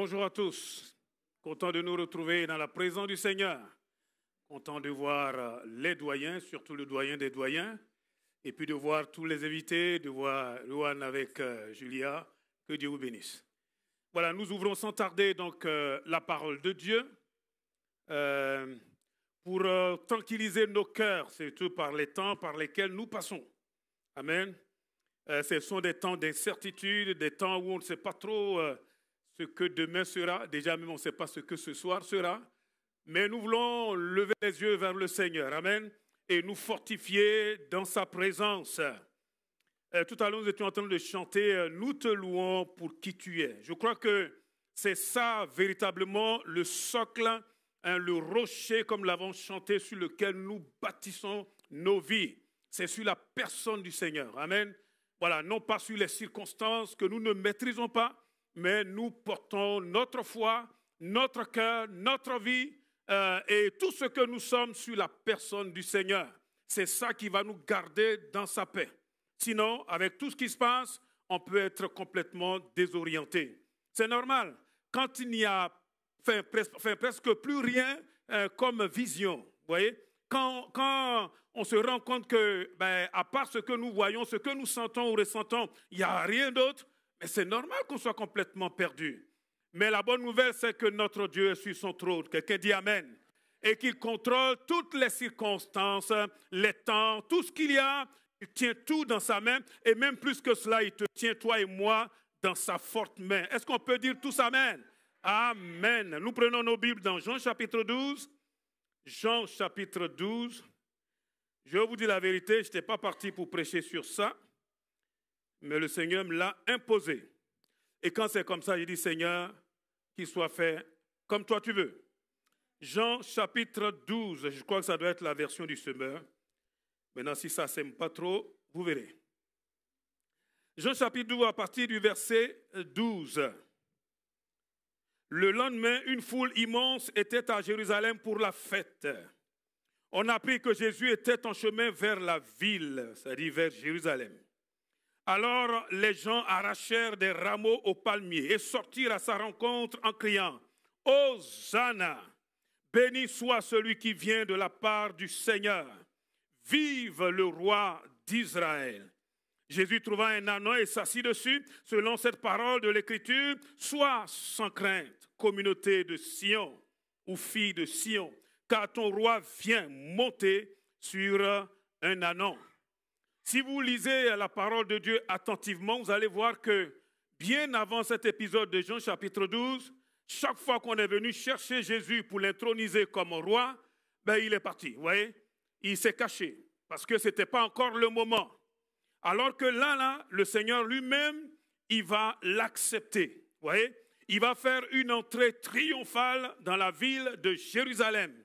Bonjour à tous, content de nous retrouver dans la présence du Seigneur, content de voir les doyens, surtout le doyen des doyens, et puis de voir tous les invités, de voir Luan avec Julia, que Dieu vous bénisse. Voilà, nous ouvrons sans tarder donc la parole de Dieu pour tranquilliser nos cœurs, surtout par les temps par lesquels nous passons. Amen. Ce sont des temps d'incertitude, des temps où on ne sait pas trop ce que demain sera. Déjà même on ne sait pas ce que ce soir sera. Mais nous voulons lever les yeux vers le Seigneur. Amen. Et nous fortifier dans sa présence. Tout à l'heure, nous étions en train de chanter « Nous te louons pour qui tu es ». Je crois que c'est ça véritablement le socle, le rocher, comme l'avons chanté, sur lequel nous bâtissons nos vies. C'est sur la personne du Seigneur. Amen. Voilà, non pas sur les circonstances que nous ne maîtrisons pas, mais nous portons notre foi, notre cœur, notre vie et tout ce que nous sommes sur la personne du Seigneur. C'est ça qui va nous garder dans sa paix. Sinon, avec tout ce qui se passe, on peut être complètement désorienté. C'est normal. Quand il n'y a presque plus rien comme vision, vous voyez, quand on se rend compte que, à part ce que nous voyons, ce que nous sentons ou ressentons, il n'y a rien d'autre, mais c'est normal qu'on soit complètement perdu. Mais la bonne nouvelle, c'est que notre Dieu est sur son trône. Quelqu'un dit Amen. Et qu'il contrôle toutes les circonstances, les temps, tout ce qu'il y a. Il tient tout dans sa main. Et même plus que cela, il te tient, toi et moi, dans sa forte main. Est-ce qu'on peut dire tous Amen? Amen. Nous prenons nos Bibles dans Jean chapitre 12. Jean chapitre 12. Je vais vous dire la vérité, je n'étais pas parti pour prêcher sur ça, mais le Seigneur me l'a imposé. Et quand c'est comme ça, je dis Seigneur, qu'il soit fait comme toi tu veux. Jean chapitre 12, je crois que ça doit être la version du semeur. Maintenant, si ça ne s'aime pas trop, vous verrez. Jean chapitre 12, à partir du verset 12. Le lendemain, une foule immense était à Jérusalem pour la fête. On apprit que Jésus était en chemin vers la ville, c'est-à-dire vers Jérusalem. Alors les gens arrachèrent des rameaux aux palmiers et sortirent à sa rencontre en criant « Hosanna ! Béni soit celui qui vient de la part du Seigneur. Vive le roi d'Israël !» Jésus trouva un ânon et s'assit dessus. Selon cette parole de l'Écriture, « Sois sans crainte, communauté de Sion ou fille de Sion, car ton roi vient monter sur un ânon. » Si vous lisez la parole de Dieu attentivement, vous allez voir que bien avant cet épisode de Jean chapitre 12, chaque fois qu'on est venu chercher Jésus pour l'introniser comme roi, il est parti, vous voyez, il s'est caché parce que ce n'était pas encore le moment. Alors que là, le Seigneur lui-même, il va l'accepter, vous voyez, il va faire une entrée triomphale dans la ville de Jérusalem.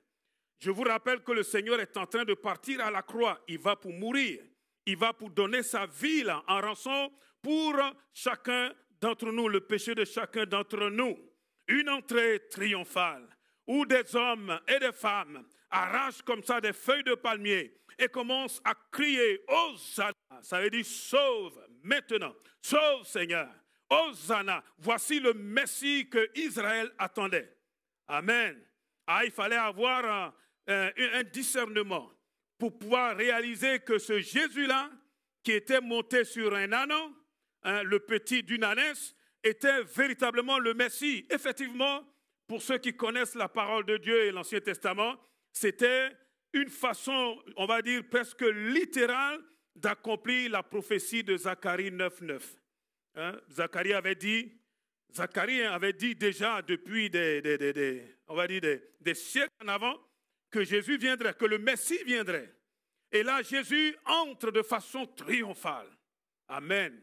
Je vous rappelle que le Seigneur est en train de partir à la croix, il va pour mourir. Il va pour donner sa vie là, en rançon pour chacun d'entre nous, le péché de chacun d'entre nous. Une entrée triomphale où des hommes et des femmes arrachent comme ça des feuilles de palmier et commencent à crier « Hosanna ». Ça veut dire « Sauve maintenant, sauve Seigneur, Hosanna ». Voici le Messie que Israël attendait. Amen. Il fallait avoir un discernement pour pouvoir réaliser que ce Jésus-là, qui était monté sur un ânon, le petit d'une ânesse, était véritablement le Messie. Effectivement, pour ceux qui connaissent la parole de Dieu et l'Ancien Testament, c'était une façon, on va dire, presque littérale d'accomplir la prophétie de Zacharie 9:9. Zacharie avait dit déjà depuis des siècles en avant, que Jésus viendrait, que le Messie viendrait. Et là, Jésus entre de façon triomphale. Amen.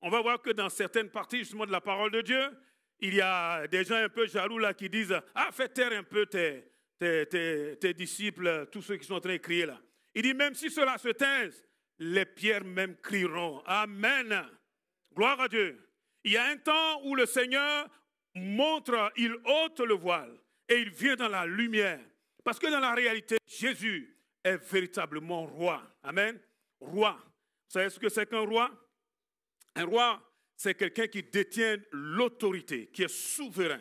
On va voir que dans certaines parties justement de la parole de Dieu, il y a des gens un peu jaloux là qui disent « Ah, fais taire un peu tes disciples, tous ceux qui sont en train de crier là. » Il dit « Même si cela se taise, les pierres même crieront. » Amen. Gloire à Dieu. Il y a un temps où le Seigneur montre, il ôte le voile et il vient dans la lumière. Parce que dans la réalité, Jésus est véritablement roi. Amen. Roi. Vous savez ce que c'est qu'un roi? Un roi, c'est quelqu'un qui détient l'autorité, qui est souverain.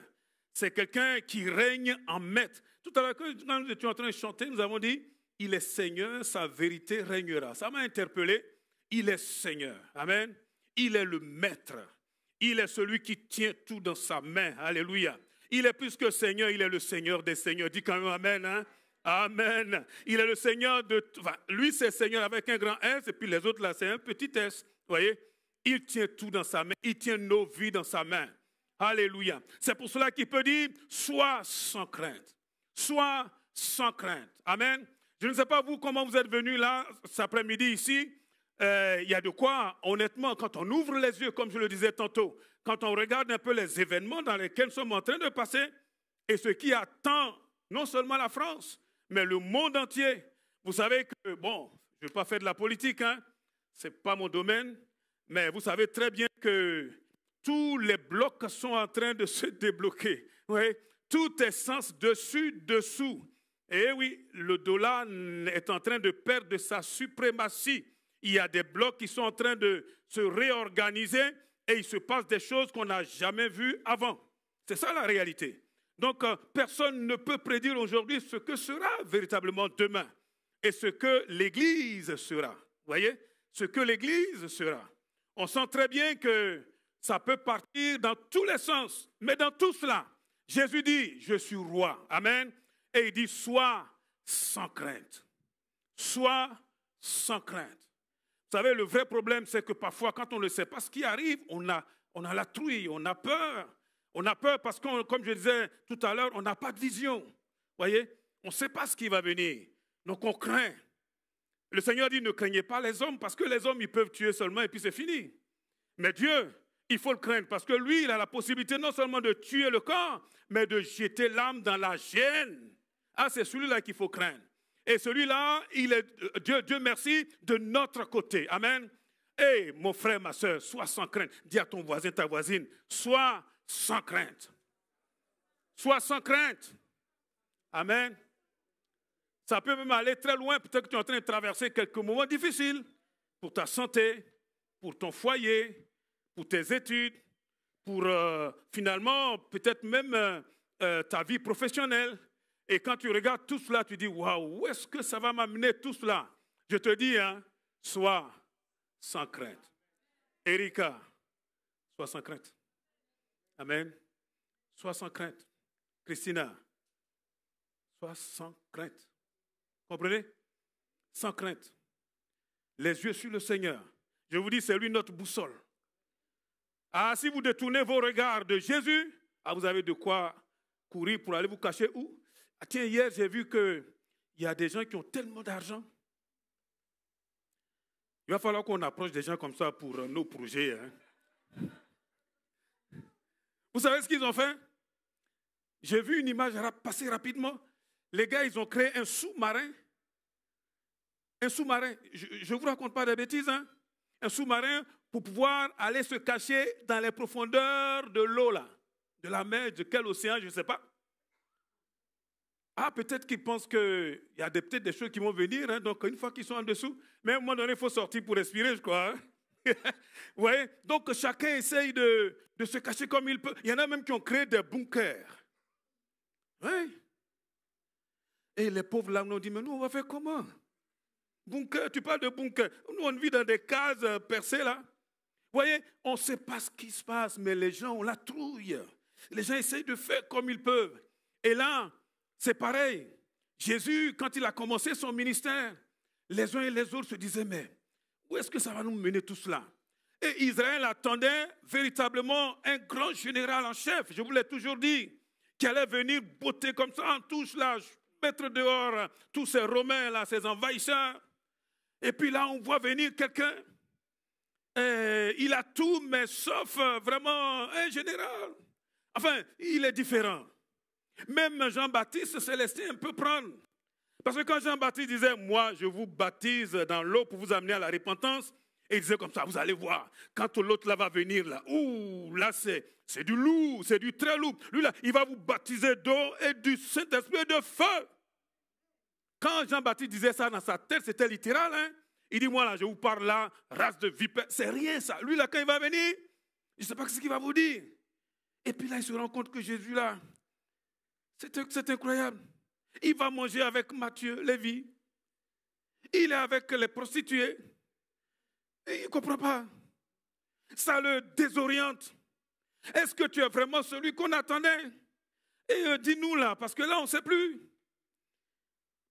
C'est quelqu'un qui règne en maître. Tout à l'heure, quand nous étions en train de chanter, nous avons dit, il est Seigneur, sa vérité régnera. Ça m'a interpellé. Il est Seigneur. Amen. Il est le maître. Il est celui qui tient tout dans sa main. Alléluia. Il est plus que Seigneur, il est le Seigneur des Seigneurs. Dis quand même Amen. Hein? Amen. Il est le Seigneur de... Enfin, lui, c'est Seigneur avec un grand S, et puis les autres, là, c'est un petit S. Vous voyez? Il tient tout dans sa main. Il tient nos vies dans sa main. Alléluia. C'est pour cela qu'il peut dire, sois sans crainte. Sois sans crainte. Amen. Je ne sais pas vous comment vous êtes venus là, cet après-midi ici. Il y a de quoi, honnêtement, quand on ouvre les yeux, comme je le disais tantôt, quand on regarde un peu les événements dans lesquels nous sommes en train de passer, et ce qui attend non seulement la France, mais le monde entier. Vous savez que, bon, je ne vais pas faire de la politique, hein, ce n'est pas mon domaine, mais vous savez très bien que tous les blocs sont en train de se débloquer. Oui, tout est sens dessus, dessous. Et oui, le dollar est en train de perdre sa suprématie. Il y a des blocs qui sont en train de se réorganiser et il se passe des choses qu'on n'a jamais vues avant. C'est ça la réalité. Donc, personne ne peut prédire aujourd'hui ce que sera véritablement demain et ce que l'Église sera. Vous voyez? Ce que l'Église sera. On sent très bien que ça peut partir dans tous les sens, mais dans tout cela, Jésus dit, je suis roi. Amen. Et il dit, sois sans crainte. Sois sans crainte. Vous savez, le vrai problème, c'est que parfois, quand on ne sait pas ce qui arrive, on a la trouille, on a peur. On a peur parce que, comme je disais tout à l'heure, on n'a pas de vision. Vous voyez, on ne sait pas ce qui va venir. Donc, on craint. Le Seigneur dit, ne craignez pas les hommes, parce que les hommes, ils peuvent tuer seulement et puis c'est fini. Mais Dieu, il faut le craindre, parce que lui, il a la possibilité non seulement de tuer le corps, mais de jeter l'âme dans la gêne. Ah, c'est celui-là qu'il faut craindre. Et celui-là, il est, Dieu merci, de notre côté. Amen. Et mon frère, ma soeur, sois sans crainte. Dis à ton voisin, ta voisine, sois sans crainte. Sois sans crainte. Amen. Ça peut même aller très loin. Peut-être que tu es en train de traverser quelques moments difficiles pour ta santé, pour ton foyer, pour tes études, pour finalement peut-être même ta vie professionnelle. Et quand tu regardes tout cela, tu dis, waouh, où est-ce que ça va m'amener tout cela? Je te dis, hein, sois sans crainte. Erika, sois sans crainte. Amen. Sois sans crainte. Christina, sois sans crainte. Comprenez? Sans crainte. Les yeux sur le Seigneur. Je vous dis, c'est lui notre boussole. Ah, si vous détournez vos regards de Jésus, ah, vous avez de quoi courir pour aller vous cacher où? Ah, tiens, hier, j'ai vu qu'il y a des gens qui ont tellement d'argent. Il va falloir qu'on approche des gens comme ça pour nos projets. Hein. Vous savez ce qu'ils ont fait? J'ai vu une image passer rapidement. Les gars, ils ont créé un sous-marin. Un sous-marin. Je ne vous raconte pas des bêtises. Hein? Un sous-marin pour pouvoir aller se cacher dans les profondeurs de l'eau, là. De la mer, de quel océan, je ne sais pas. Ah, peut-être qu'ils pensent qu'il y a peut-être des choses qui vont venir, hein, donc une fois qu'ils sont en dessous, mais à un moment donné, il faut sortir pour respirer, je crois. Hein. Vous voyez? Donc chacun essaye de se cacher comme il peut. Il y en a même qui ont créé des bunkers. Oui. Et les pauvres là, nous dit, mais nous, on va faire comment? Bunker, tu parles de bunker. Nous, on vit dans des cases percées là. Vous voyez, on ne sait pas ce qui se passe, mais les gens ont la trouille. Les gens essayent de faire comme ils peuvent. Et là, c'est pareil. Jésus, quand il a commencé son ministère, les uns et les autres se disaient, mais où est-ce que ça va nous mener tout cela? Et Israël attendait véritablement un grand général en chef, je vous l'ai toujours dit, qui allait venir botter comme ça en touche là, mettre dehors tous ces Romains là, ces envahisseurs. Et puis là, on voit venir quelqu'un, il a tout, mais sauf vraiment un général. Enfin, il est différent. Même Jean-Baptiste se laissait un peu prendre. Parce que quand Jean-Baptiste disait, moi, je vous baptise dans l'eau pour vous amener à la repentance, et il disait comme ça, vous allez voir, quand l'autre là va venir, là, ouh, là c'est du lourd, c'est du très lourd. Lui là, il va vous baptiser d'eau et du Saint-Esprit de feu. Quand Jean-Baptiste disait ça dans sa tête, c'était littéral. Hein? Il dit, moi là, je vous parle là, race de vipère, c'est rien ça. Lui là, quand il va venir, Je ne sais pas ce qu'il va vous dire. Et puis là, il se rend compte que Jésus, là, c'est incroyable. Il va manger avec Matthieu, Lévi. Il est avec les prostituées. Et il ne comprend pas. Ça le désoriente. Est-ce que tu es vraiment celui qu'on attendait? Et dis-nous là, parce que là, on ne sait plus.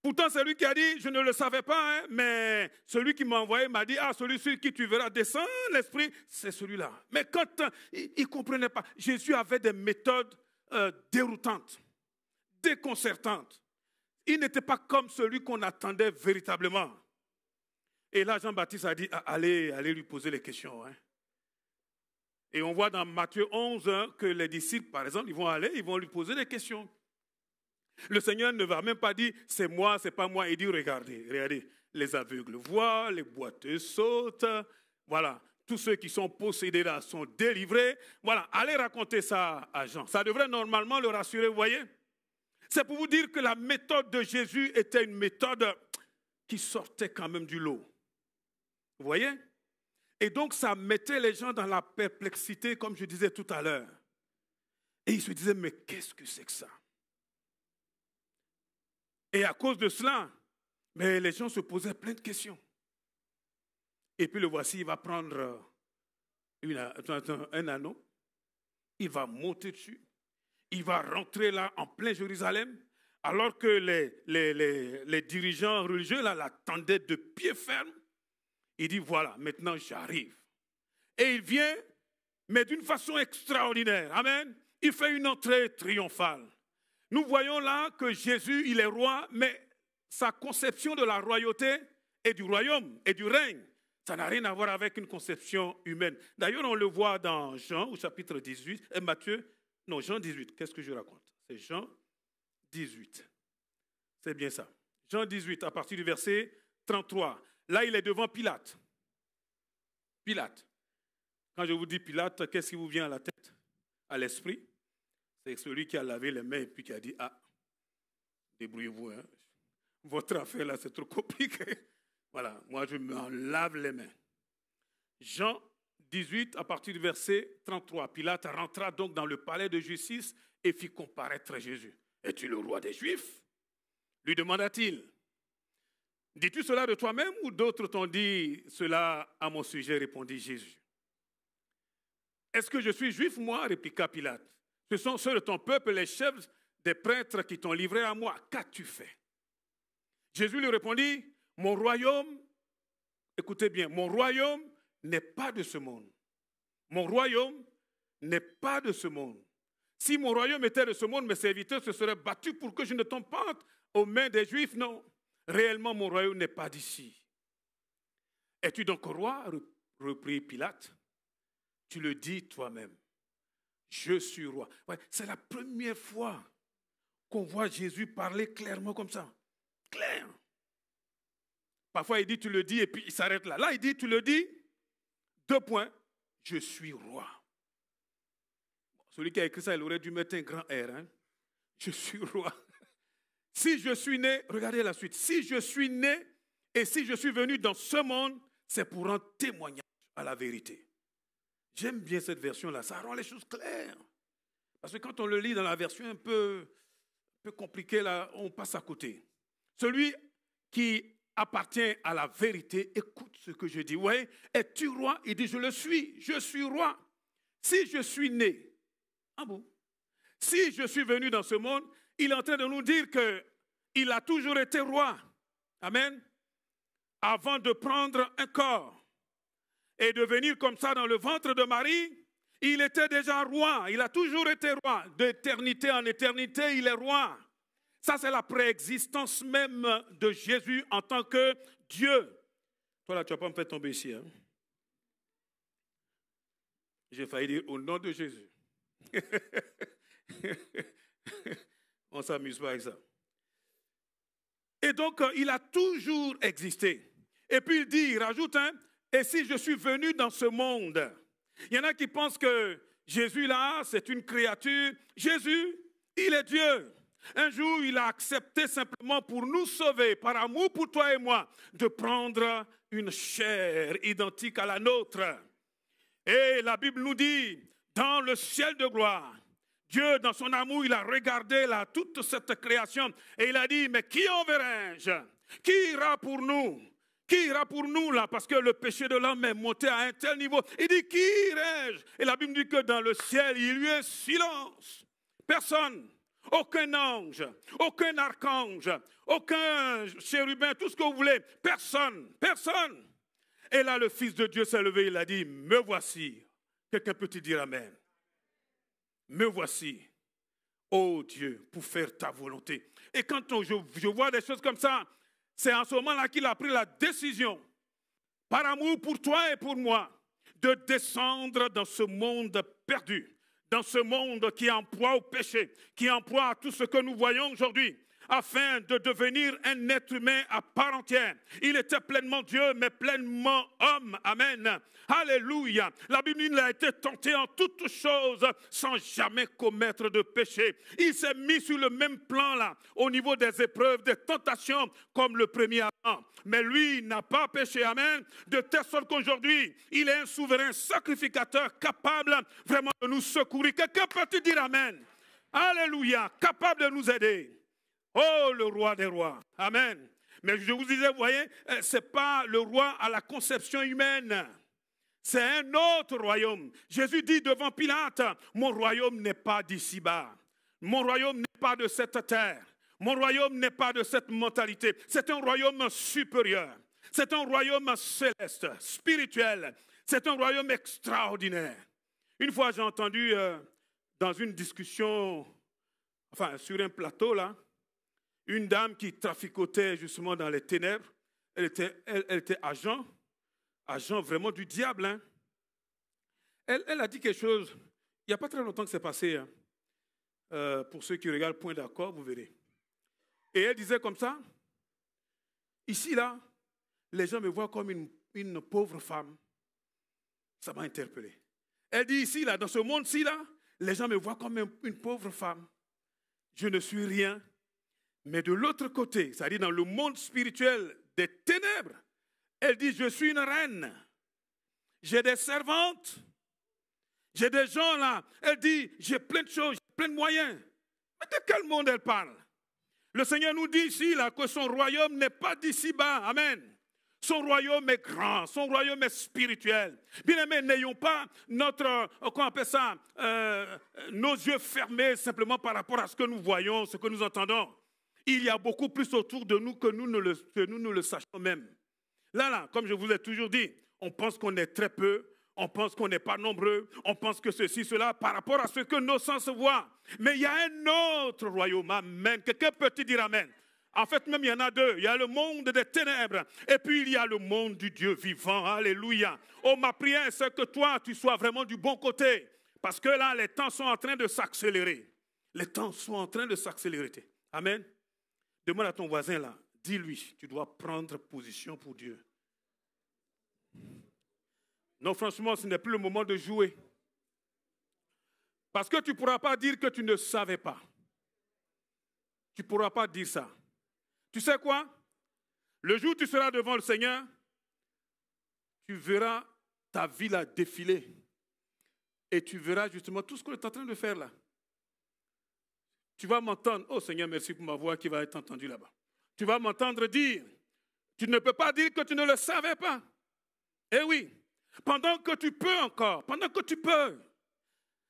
Pourtant, c'est lui qui a dit, je ne le savais pas, hein, mais celui qui m'a envoyé m'a dit, celui sur qui tu verras descendre l'esprit, c'est celui-là. Mais quand il ne comprenait pas, Jésus avait des méthodes déroutantes, déconcertantes. Il n'était pas comme celui qu'on attendait véritablement. Et là, Jean-Baptiste a dit, allez lui poser les questions. Hein. Et on voit dans Matthieu 11 que les disciples, par exemple, ils vont lui poser des questions. Le Seigneur ne va même pas dire, c'est moi, c'est pas moi. Il dit, regardez, les aveugles voient, les boiteux sautent. Voilà, tous ceux qui sont possédés là sont délivrés. Voilà, allez raconter ça à Jean. Ça devrait normalement le rassurer, vous voyez. C'est pour vous dire que la méthode de Jésus était une méthode qui sortait quand même du lot. Vous voyez? Et donc, ça mettait les gens dans la perplexité, comme je disais tout à l'heure. Et ils se disaient, mais qu'est-ce que c'est que ça? Et à cause de cela, mais les gens se posaient plein de questions. Et puis le voici, il va prendre un anneau, il va monter dessus, il va rentrer là en plein Jérusalem, alors que les dirigeants religieux là l'attendaient de pied ferme. Il dit, voilà, maintenant j'arrive. Et il vient, mais d'une façon extraordinaire. Amen. Il fait une entrée triomphale. Nous voyons là que Jésus, il est roi, mais sa conception de la royauté et du royaume et du règne, ça n'a rien à voir avec une conception humaine. D'ailleurs, on le voit dans Jean, au chapitre 18, et Jean 18, qu'est-ce que je raconte? C'est Jean 18. C'est bien ça. Jean 18, à partir du verset 33. Là, il est devant Pilate. Pilate. Quand je vous dis Pilate, qu'est-ce qui vous vient à la tête, à l'esprit? C'est celui qui a lavé les mains et puis qui a dit, débrouillez-vous, hein. Votre affaire là, c'est trop compliqué. Voilà, moi je m'en lave les mains. Jean 18, à partir du verset 33. Pilate rentra donc dans le palais de justice et fit comparaître Jésus. Es-tu le roi des Juifs? Lui demanda-t-il. Dis-tu cela de toi-même ou d'autres t'ont dit cela à mon sujet, répondit Jésus. Est-ce que je suis juif, moi? Répliqua Pilate. Ce sont ceux de ton peuple, les chefs des prêtres qui t'ont livré à moi. Qu'as-tu fait? Jésus lui répondit, mon royaume, écoutez bien, mon royaume n'est pas de ce monde. Mon royaume n'est pas de ce monde. Si mon royaume était de ce monde, mes serviteurs se seraient battus pour que je ne tombe pas aux mains des Juifs. Non, réellement, mon royaume n'est pas d'ici. Es-tu donc roi? Reprit Pilate. Tu le dis toi-même. Je suis roi. Ouais, c'est la première fois qu'on voit Jésus parler clairement comme ça. Clair. Parfois, il dit, tu le dis, et puis il s'arrête là. Là, il dit, tu le dis, 2 points, je suis roi. Celui qui a écrit ça, il aurait dû mettre un grand R. Hein? Je suis roi. Si je suis né, regardez la suite, si je suis né et si je suis venu dans ce monde, c'est pour rendre témoignage à la vérité. J'aime bien cette version-là, ça rend les choses claires. Parce que quand on le lit dans la version un peu compliquée, là, on passe à côté. Celui qui appartient à la vérité, écoute ce que je dis. Ouais, es-tu roi? Il dit, je suis roi. Si je suis né, si je suis venu dans ce monde, il est en train de nous dire qu'il a toujours été roi. Amen. Avant de prendre un corps et de venir comme ça dans le ventre de Marie, il était déjà roi. Il a toujours été roi. D'éternité en éternité, il est roi. Ça, c'est la préexistence même de Jésus en tant que Dieu. Toi, là, tu ne vas pas me faire tomber ici. Hein? J'ai failli dire au nom de Jésus. On ne s'amuse pas avec ça. Et donc, il a toujours existé. Et puis, il rajoute, hein, et si je suis venu dans ce monde, il y en a qui pensent que Jésus, là, c'est une créature. Jésus, il est Dieu. Un jour, il a accepté simplement pour nous sauver, par amour pour toi et moi, de prendre une chair identique à la nôtre. Et la Bible nous dit, dans le ciel de gloire, Dieu, dans son amour, il a regardé là toute cette création et il a dit, mais qui enverrai-je? Qui ira pour nous? Qui ira pour nous là? Parce que le péché de l'homme est monté à un tel niveau. Il dit, qui irai-je? Et la Bible dit que dans le ciel, il y a un silence. Personne, aucun ange, aucun archange, aucun chérubin, tout ce que vous voulez. Personne, personne. Et là, le Fils de Dieu s'est levé, il a dit, me voici. Quelqu'un peut-il dire amen? Me voici, ô Dieu, pour faire ta volonté. Et quand je vois des choses comme ça, c'est en ce moment-là qu'il a pris la décision, par amour pour toi et pour moi, de descendre dans ce monde perdu, dans ce monde qui est en proie au péché, qui est en proie à tout ce que nous voyons aujourd'hui, afin de devenir un être humain à part entière. Il était pleinement Dieu, mais pleinement homme. Amen. Alléluia. La Bible, il a été tenté en toutes choses sans jamais commettre de péché. Il s'est mis sur le même plan là, au niveau des épreuves, des tentations, comme le premier Adam. Mais lui, il n'a pas péché. Amen. De telle sorte qu'aujourd'hui, il est un souverain sacrificateur capable vraiment de nous secourir. Quelqu'un peut-il dire amen? Alléluia. Capable de nous aider. Oh, le roi des rois. Amen. Mais je vous disais, vous voyez, ce n'est pas le roi à la conception humaine. C'est un autre royaume. Jésus dit devant Pilate, mon royaume n'est pas d'ici-bas. Mon royaume n'est pas de cette terre. Mon royaume n'est pas de cette mentalité. C'est un royaume supérieur. C'est un royaume céleste, spirituel. C'est un royaume extraordinaire. Une fois, j'ai entendu dans une discussion, enfin sur un plateau là, une dame qui traficotait justement dans les ténèbres. Elle était agent vraiment du diable. Hein. Elle a dit quelque chose, il n'y a pas très longtemps que c'est passé. Hein. Pour ceux qui regardent Point d'accord, vous verrez. Et elle disait comme ça, ici là, les gens me voient comme une pauvre femme. Ça m'a interpellé. Elle dit ici là, dans ce monde-ci là, les gens me voient comme une pauvre femme. Je ne suis rien. Mais de l'autre côté, c'est-à-dire dans le monde spirituel des ténèbres, elle dit, je suis une reine. J'ai des servantes. J'ai des gens là. Elle dit, j'ai plein de choses, j'ai plein de moyens. Mais de quel monde elle parle? Le Seigneur nous dit ici là, que son royaume n'est pas d'ici-bas. Amen. Son royaume est grand, son royaume est spirituel. Bien aimé, n'ayons pas notre, comment on appelle ça, nos yeux fermés simplement par rapport à ce que nous voyons, ce que nous entendons. Il y a beaucoup plus autour de nous que nous ne le sachions même. Là, comme je vous ai toujours dit, on pense qu'on est très peu, on pense qu'on n'est pas nombreux, on pense que ceci, cela, par rapport à ce que nos sens voient. Mais il y a un autre royaume, amen. Quelqu'un peut-il dire amen? En fait, même il y en a deux. Il y a le monde des ténèbres et puis il y a le monde du Dieu vivant. Alléluia. Oh, ma prière, c'est que toi, tu sois vraiment du bon côté. Parce que là, les temps sont en train de s'accélérer. Les temps sont en train de s'accélérer. Amen. Demande à ton voisin là, dis-lui, tu dois prendre position pour Dieu. Non, franchement, ce n'est plus le moment de jouer. Parce que tu ne pourras pas dire que tu ne savais pas. Tu ne pourras pas dire ça. Tu sais quoi? Le jour où tu seras devant le Seigneur, tu verras ta vie là défiler. Et tu verras justement tout ce que tu es en train de faire là. Tu vas m'entendre, oh Seigneur, merci pour ma voix qui va être entendue là-bas. Tu vas m'entendre dire, tu ne peux pas dire que tu ne le savais pas. Eh oui, pendant que tu peux encore, pendant que tu peux.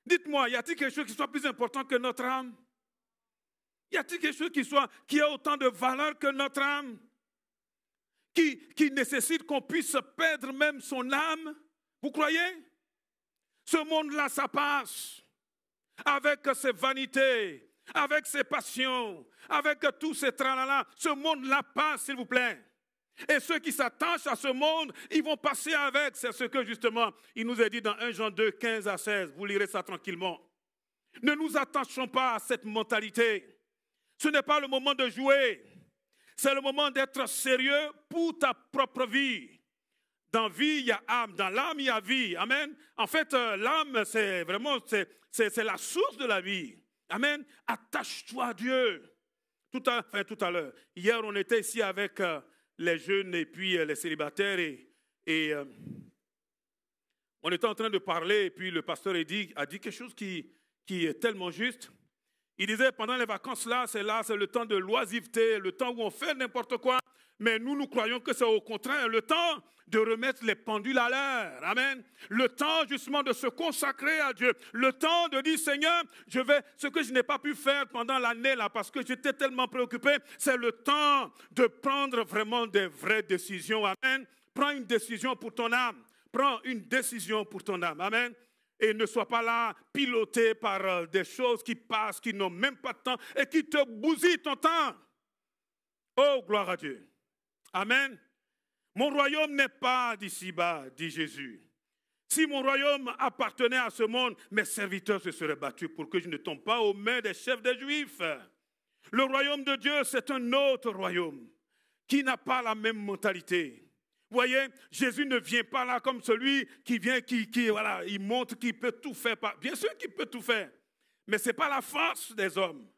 Dites-moi, y a-t-il quelque chose qui soit plus important que notre âme? Y a-t-il quelque chose qui a autant de valeur que notre âme? Qui nécessite qu'on puisse perdre même son âme? Vous croyez? Ce monde-là, ça passe. Avec ses vanités, avec ses passions, avec tous ces tralala, ce monde-là passe, s'il vous plaît. Et ceux qui s'attachent à ce monde, ils vont passer avec. C'est ce que justement, il nous est dit dans 1 Jean 2, 15 à 16. Vous lirez ça tranquillement. Ne nous attachons pas à cette mentalité. Ce n'est pas le moment de jouer. C'est le moment d'être sérieux pour ta propre vie. Dans vie, il y a âme. Dans l'âme, il y a vie. Amen. En fait, l'âme, c'est vraiment, c'est la source de la vie. Amen. Attache-toi à Dieu. Tout à l'heure. Hier, on était ici avec les jeunes et puis les célibataires et On était en train de parler et puis le pasteur a dit quelque chose qui est tellement juste. Il disait, pendant les vacances, c'est le temps de l'oisiveté, le temps où on fait n'importe quoi. Mais nous croyons que c'est au contraire le temps de remettre les pendules à l'heure. Amen. Le temps justement de se consacrer à Dieu. Le temps de dire, Seigneur, ce que je n'ai pas pu faire pendant l'année là, parce que j'étais tellement préoccupé, c'est le temps de prendre vraiment des vraies décisions. Amen. Prends une décision pour ton âme. Prends une décision pour ton âme. Amen. Et ne sois pas là piloté par des choses qui passent, qui n'ont même pas de temps et qui te bousillent ton temps. Oh, gloire à Dieu. Amen. Mon royaume n'est pas d'ici-bas, dit Jésus. Si mon royaume appartenait à ce monde, mes serviteurs se seraient battus pour que je ne tombe pas aux mains des chefs des Juifs. Le royaume de Dieu, c'est un autre royaume qui n'a pas la même mentalité. Vous voyez, Jésus ne vient pas là comme celui qui vient, voilà, il montre qu'il peut tout faire. Bien sûr qu'il peut tout faire, mais ce n'est pas la force des hommes.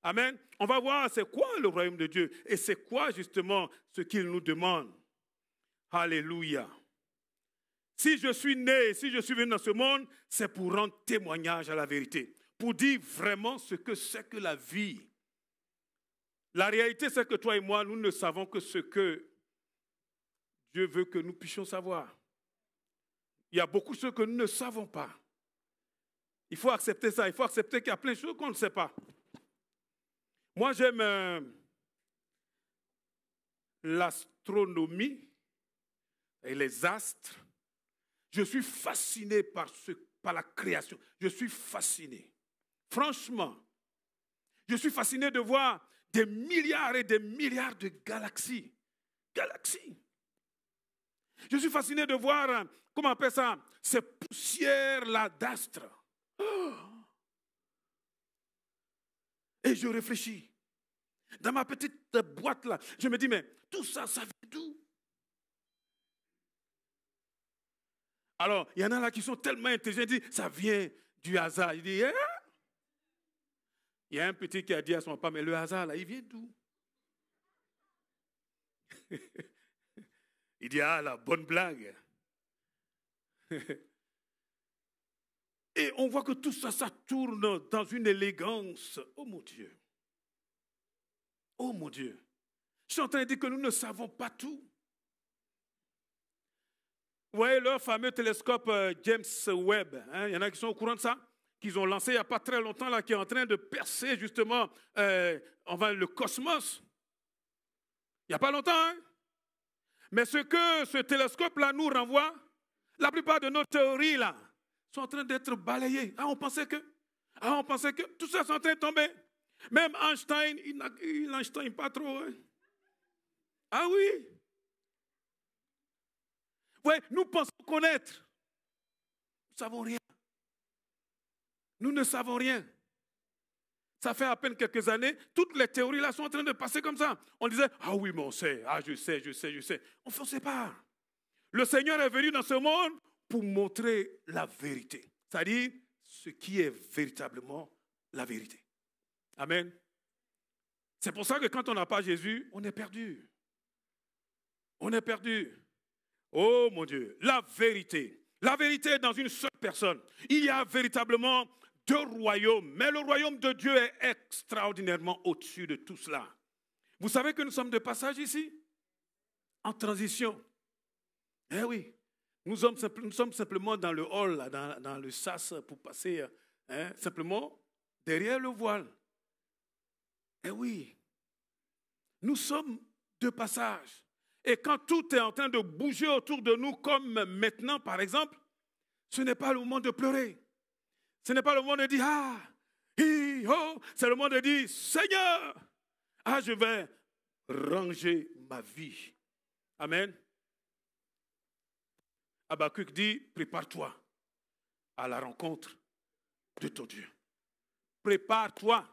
Amen. On va voir c'est quoi le royaume de Dieu et c'est quoi justement ce qu'il nous demande. Alléluia. Si je suis né, si je suis venu dans ce monde, c'est pour rendre témoignage à la vérité, pour dire vraiment ce que c'est que la vie. La réalité, c'est que toi et moi, nous ne savons que ce que Dieu veut que nous puissions savoir. Il y a beaucoup de choses que nous ne savons pas. Il faut accepter ça. Il faut accepter qu'il y a plein de choses qu'on ne sait pas. Moi, j'aime l'astronomie et les astres. Je suis fasciné par la création. Je suis fasciné. Franchement, je suis fasciné de voir des milliards et des milliards de galaxies. Galaxies. Je suis fasciné de voir, comment on appelle ça, ces poussières-là d'astres. Oh. Et je réfléchis. Dans ma petite boîte-là, je me dis, mais tout ça, ça vient d'où? Alors, il y en a là qui sont tellement intelligents, ils disent, ça vient du hasard. Il dit, il y a un petit qui a dit à son papa, mais le hasard, là, il vient d'où? Il dit, ah, la bonne blague. Et on voit que tout ça, ça tourne dans une élégance. Oh mon Dieu. Oh mon Dieu. Je suis en train de dire que nous ne savons pas tout. Vous voyez leur fameux télescope James Webb. Il y en a qui sont au courant de ça, qu'ils ont lancé il n'y a pas très longtemps, là, qui est en train de percer justement le cosmos. Il n'y a pas longtemps, hein? Mais ce que ce télescope-là nous renvoie, la plupart de nos théories là, sont en train d'être balayées. On pensait que tout ça est en train de tomber. Même Einstein, il n'Einstein pas trop. Hein? Ah oui. Ouais, nous pensons connaître. Nous ne savons rien. Nous ne savons rien. Ça fait à peine quelques années, toutes les théories là sont en train de passer comme ça. On disait, ah oui, mais on sait, je sais. On ne sait pas. Le Seigneur est venu dans ce monde pour montrer la vérité. C'est-à-dire ce qui est véritablement la vérité. Amen. C'est pour ça que quand on n'a pas Jésus, on est perdu. On est perdu. Oh mon Dieu, la vérité. La vérité est dans une seule personne. Il y a véritablement deux royaumes, mais le royaume de Dieu est extraordinairement au-dessus de tout cela. Vous savez que nous sommes de passage ici, en transition. Eh oui, nous sommes simplement dans le hall, là, dans le sas pour passer, simplement derrière le voile. Eh oui, nous sommes de passage. Et quand tout est en train de bouger autour de nous, comme maintenant par exemple, ce n'est pas le moment de pleurer. Ce n'est pas le moment de dire, c'est le moment de dire, Seigneur, je vais ranger ma vie. Amen. Habakkuk dit, prépare-toi à la rencontre de ton Dieu. Prépare-toi.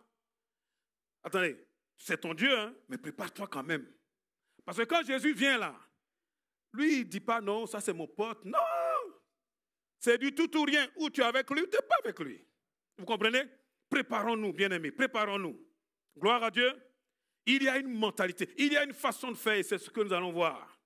Attendez, c'est ton Dieu, hein, mais prépare-toi quand même. Parce que quand Jésus vient là, lui, il ne dit pas, non, ça c'est mon pote. Non! C'est du tout ou rien. Ou tu es avec lui, ou tu n'es pas avec lui. Vous comprenez? Préparons-nous, bien-aimés, préparons-nous. Gloire à Dieu. Il y a une mentalité, il y a une façon de faire, et c'est ce que nous allons voir.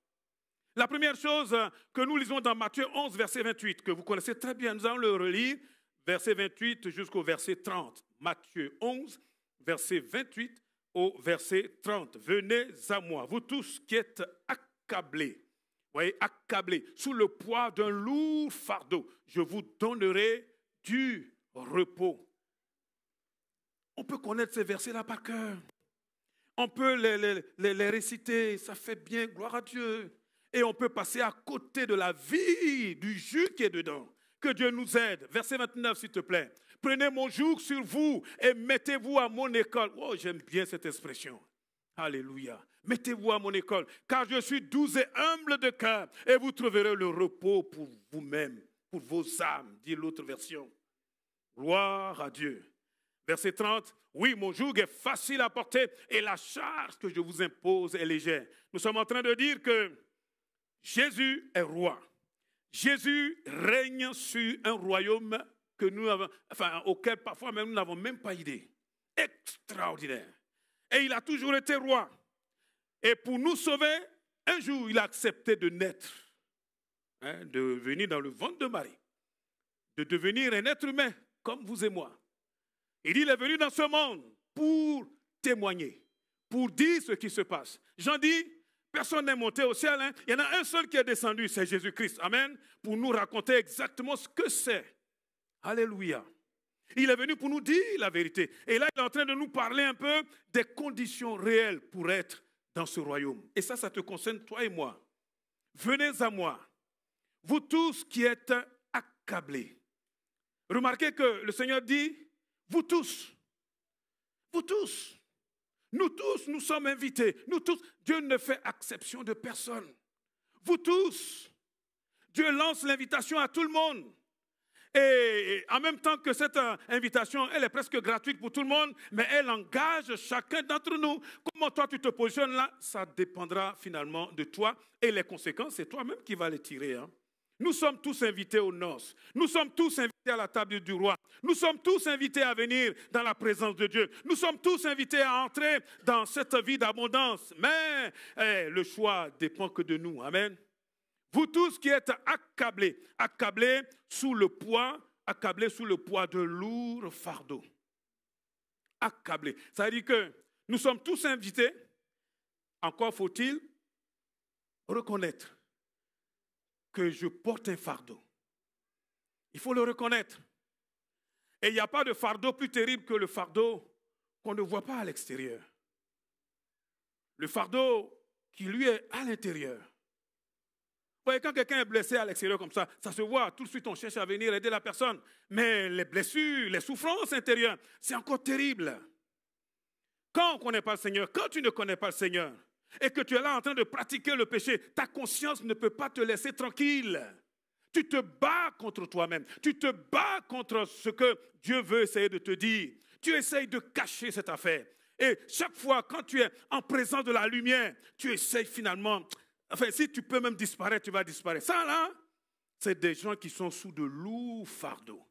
La première chose que nous lisons dans Matthieu 11, verset 28, que vous connaissez très bien, nous allons le relire, verset 28 jusqu'au verset 30. Matthieu 11, verset 28 au verset 30. Venez à moi, vous tous qui êtes accablés, voyez, accablés, sous le poids d'un lourd fardeau, je vous donnerai du repos. On peut connaître ces versets-là par cœur. On peut les réciter, ça fait bien, gloire à Dieu. Et on peut passer à côté de la vie, du jus qui est dedans. Que Dieu nous aide. Verset 29, s'il te plaît. Prenez mon joug sur vous et mettez-vous à mon école. Oh, j'aime bien cette expression. Alléluia. Mettez-vous à mon école, car je suis doux et humble de cœur, et vous trouverez le repos pour vous-même, pour vos âmes, dit l'autre version. Gloire à Dieu. Verset 30, oui, mon joug est facile à porter et la charge que je vous impose est légère. Nous sommes en train de dire que Jésus est roi. Jésus règne sur un royaume que nous avons, auquel parfois même nous n'avons même pas idée. Extraordinaire. Et il a toujours été roi. Et pour nous sauver, un jour, il a accepté de naître, de venir dans le ventre de Marie, de devenir un être humain comme vous et moi. Il dit, il est venu dans ce monde pour témoigner, pour dire ce qui se passe. Jean dit, personne n'est monté au ciel. Il y en a un seul qui est descendu, c'est Jésus-Christ. Amen. Pour nous raconter exactement ce que c'est. Alléluia. Il est venu pour nous dire la vérité. Et là, il est en train de nous parler un peu des conditions réelles pour être dans ce royaume. Et ça te concerne toi et moi. Venez à moi, vous tous qui êtes accablés. Remarquez que le Seigneur dit, vous tous, nous tous, nous sommes invités. Nous tous, Dieu ne fait exception de personne. Vous tous, Dieu lance l'invitation à tout le monde. Et en même temps que cette invitation, elle est presque gratuite pour tout le monde, mais elle engage chacun d'entre nous. Comment toi tu te positionnes là, ça dépendra finalement de toi. Et les conséquences, c'est toi-même qui vas les tirer. Nous sommes tous invités aux noces. Nous sommes tous invités à la table du roi. Nous sommes tous invités à venir dans la présence de Dieu. Nous sommes tous invités à entrer dans cette vie d'abondance. Mais le choix dépend que de nous. Amen. Vous tous qui êtes accablés sous le poids de lourds fardeaux. Accablés. Ça veut dire que nous sommes tous invités. Encore faut-il reconnaître que je porte un fardeau. Il faut le reconnaître. Et il n'y a pas de fardeau plus terrible que le fardeau qu'on ne voit pas à l'extérieur. Le fardeau qui lui est à l'intérieur. Vous voyez, quand quelqu'un est blessé à l'extérieur comme ça se voit, tout de suite on cherche à venir aider la personne. Mais les blessures, les souffrances intérieures, c'est encore terrible. Quand on ne connaît pas le Seigneur, quand tu ne connais pas le Seigneur, et que tu es là en train de pratiquer le péché, ta conscience ne peut pas te laisser tranquille. Tu te bats contre toi-même. Tu te bats contre ce que Dieu veut essayer de te dire. Tu essayes de cacher cette affaire. Et chaque fois, quand tu es en présence de la lumière, tu essayes finalement... Enfin, si tu peux même disparaître, tu vas disparaître. Ça, là, c'est des gens qui sont sous de lourds fardeaux,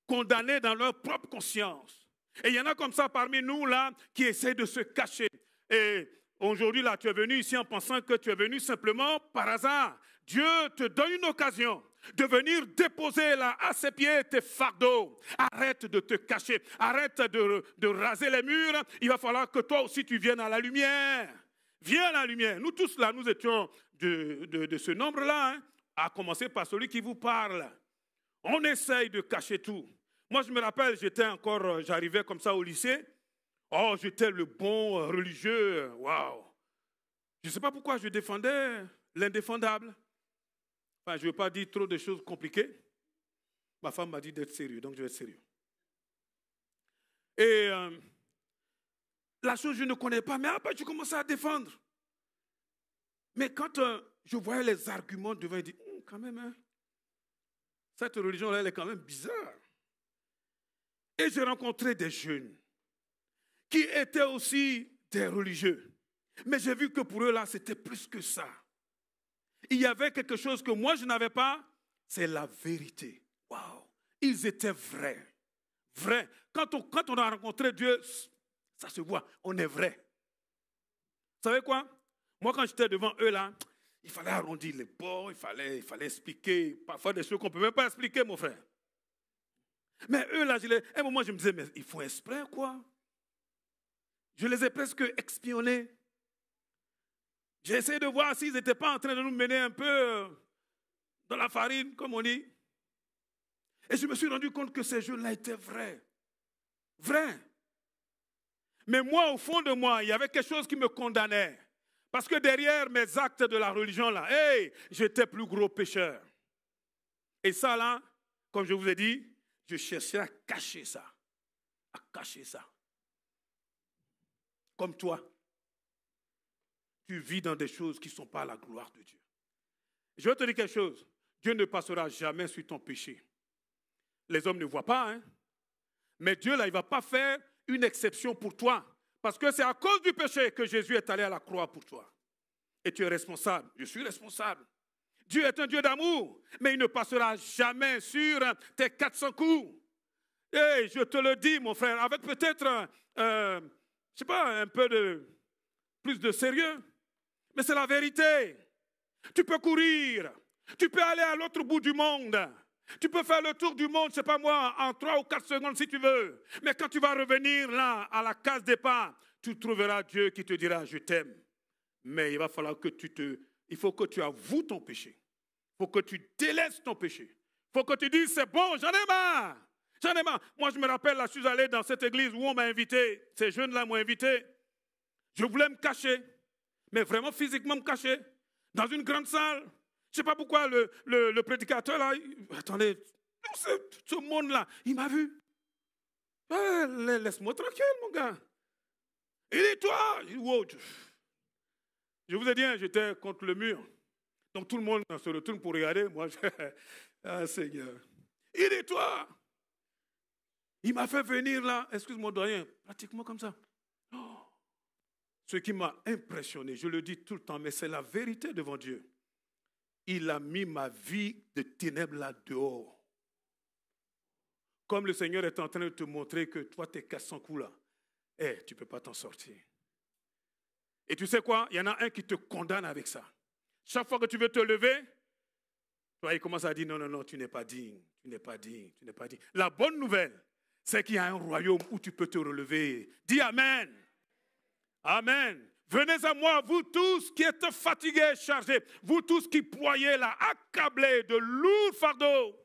condamnés dans leur propre conscience. Et il y en a comme ça parmi nous, là, qui essayent de se cacher. Et aujourd'hui, là, tu es venu ici en pensant que tu es venu simplement par hasard. Dieu te donne une occasion de venir déposer là à ses pieds tes fardeaux. Arrête de te cacher, arrête de raser les murs. Il va falloir que toi aussi tu viennes à la lumière. Viens à la lumière. Nous tous là, nous étions de ce nombre-là, à commencer par celui qui vous parle. On essaye de cacher tout. Moi, je me rappelle, j'arrivais comme ça au lycée. Oh, j'étais le bon religieux. Waouh! Je ne sais pas pourquoi je défendais l'indéfendable. Enfin, je ne veux pas dire trop de choses compliquées. Ma femme m'a dit d'être sérieux, donc je vais être sérieux. Et la chose, je ne connais pas, mais après, je commençais à défendre. Mais quand je voyais les arguments devant, je dis, quand même, cette religion-là, elle est quand même bizarre. Et j'ai rencontré des jeunes qui étaient aussi des religieux. Mais j'ai vu que pour eux, là, c'était plus que ça. Il y avait quelque chose que moi, je n'avais pas, c'est la vérité. Waouh! Ils étaient vrais. Vrais. Quand on a rencontré Dieu, ça se voit, on est vrai. Vous savez quoi? Moi, quand j'étais devant eux, là, Il fallait arrondir les bords, il fallait expliquer, parfois des choses qu'on ne peut même pas expliquer, mon frère. Mais eux, là, à un moment, je me disais, mais ils font exprès, quoi. Je les ai presque espionnés. J'ai essayé de voir s'ils n'étaient pas en train de nous mener un peu dans la farine, comme on dit. Et je me suis rendu compte que ces jeux-là étaient vrais. Vrais. Mais moi, au fond de moi, il y avait quelque chose qui me condamnait. Parce que derrière mes actes de la religion, là, hey, j'étais plus gros pécheur. Et ça, là, comme je vous ai dit, je cherchais à cacher ça. À cacher ça. Comme toi, tu vis dans des choses qui ne sont pas à la gloire de Dieu. Je vais te dire quelque chose. Dieu ne passera jamais sur ton péché. Les hommes ne voient pas, hein. Mais Dieu, là, il ne va pas faire une exception pour toi. Parce que c'est à cause du péché que Jésus est allé à la croix pour toi. Et tu es responsable. Je suis responsable. Dieu est un Dieu d'amour, mais il ne passera jamais sur tes 400 coups. Et je te le dis, mon frère, avec peut-être, je ne sais pas, un peu de plus de sérieux. Mais c'est la vérité. Tu peux courir. Tu peux aller à l'autre bout du monde. Tu peux faire le tour du monde, je ne sais pas moi, en 3 ou 4 secondes si tu veux. Mais quand tu vas revenir là, à la case départ, tu trouveras Dieu qui te dira, je t'aime. Mais il va falloir que il faut que tu avoues ton péché. Il faut que tu délaisses ton péché. Il faut que tu dises, c'est bon, j'en ai marre. J'en ai marre. Moi, je me rappelle, là, je suis allé dans cette église où on m'a invité. Ces jeunes-là m'ont invité. Je voulais me cacher. Mais vraiment physiquement me cacher. Dans une grande salle. Je ne sais pas pourquoi le prédicateur, là, attendez, ce monde-là, il m'a vu. Laisse-moi tranquille, mon gars. Il dit, toi, wow. Je vous ai dit, hein, j'étais contre le mur. Donc tout le monde se retourne pour regarder. Moi, ah Seigneur. Il dit, toi. Il m'a fait venir là, excuse-moi, doyen, pratiquement comme ça. Oh. Ce qui m'a impressionné, je le dis tout le temps, mais c'est la vérité devant Dieu. Il a mis ma vie de ténèbres là dehors. Comme le Seigneur est en train de te montrer que toi, tes 400 coups là, tu ne peux pas t'en sortir. Et tu sais quoi? Il y en a un qui te condamne avec ça. Chaque fois que tu veux te lever, toi, il commence à dire non, non, non, tu n'es pas digne, tu n'es pas digne, tu n'es pas digne. La bonne nouvelle, c'est qu'il y a un royaume où tu peux te relever. Dis Amen. Amen. Venez à moi, vous tous qui êtes fatigués, chargés, vous tous qui ployez là, accablés de lourds fardeaux.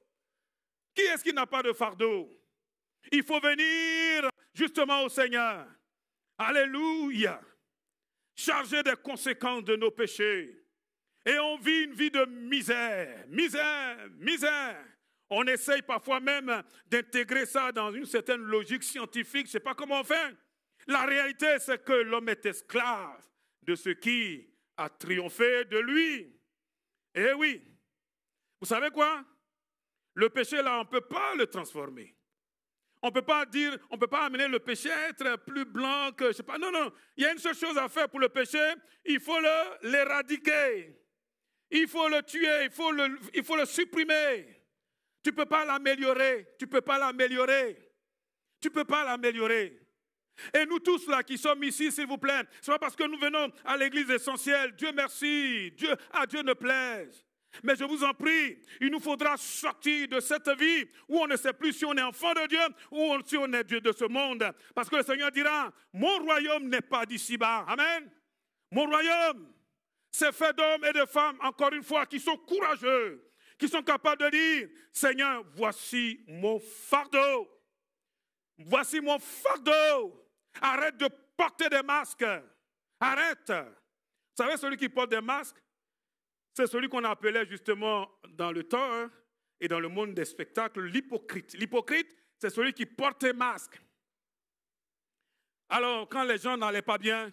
Qui est-ce qui n'a pas de fardeau? Il faut venir justement au Seigneur. Alléluia. Chargé des conséquences de nos péchés. Et on vit une vie de misère, misère, misère. On essaye parfois même d'intégrer ça dans une certaine logique scientifique. Je ne sais pas comment on fait. La réalité, c'est que l'homme est esclave de ce qui a triomphé de lui. Eh oui. Vous savez quoi? Le péché, là, on ne peut pas le transformer. On ne peut pas dire, on ne peut pas amener le péché à être plus blanc que, je ne sais pas. Non, non. Il y a une seule chose à faire pour le péché. Il faut l'éradiquer. Il faut le tuer. Il faut le supprimer. Tu ne peux pas l'améliorer. Tu ne peux pas l'améliorer. Tu ne peux pas l'améliorer. Et nous tous là qui sommes ici, s'il vous plaît, ce n'est pas parce que nous venons à l'église essentielle, Dieu merci, à Dieu ne plaise. Mais je vous en prie, il nous faudra sortir de cette vie où on ne sait plus si on est enfant de Dieu ou si on est Dieu de ce monde. Parce que le Seigneur dira, mon royaume n'est pas d'ici-bas. Amen. Mon royaume, c'est fait d'hommes et de femmes, encore une fois, qui sont courageux, qui sont capables de dire, Seigneur, voici mon fardeau. Voici mon fardeau. Arrête de porter des masques. Arrête. Vous savez, celui qui porte des masques, c'est celui qu'on appelait justement dans le temps et dans le monde des spectacles l'hypocrite. L'hypocrite, c'est celui qui porte des masques. Alors, quand les gens n'allaient pas bien,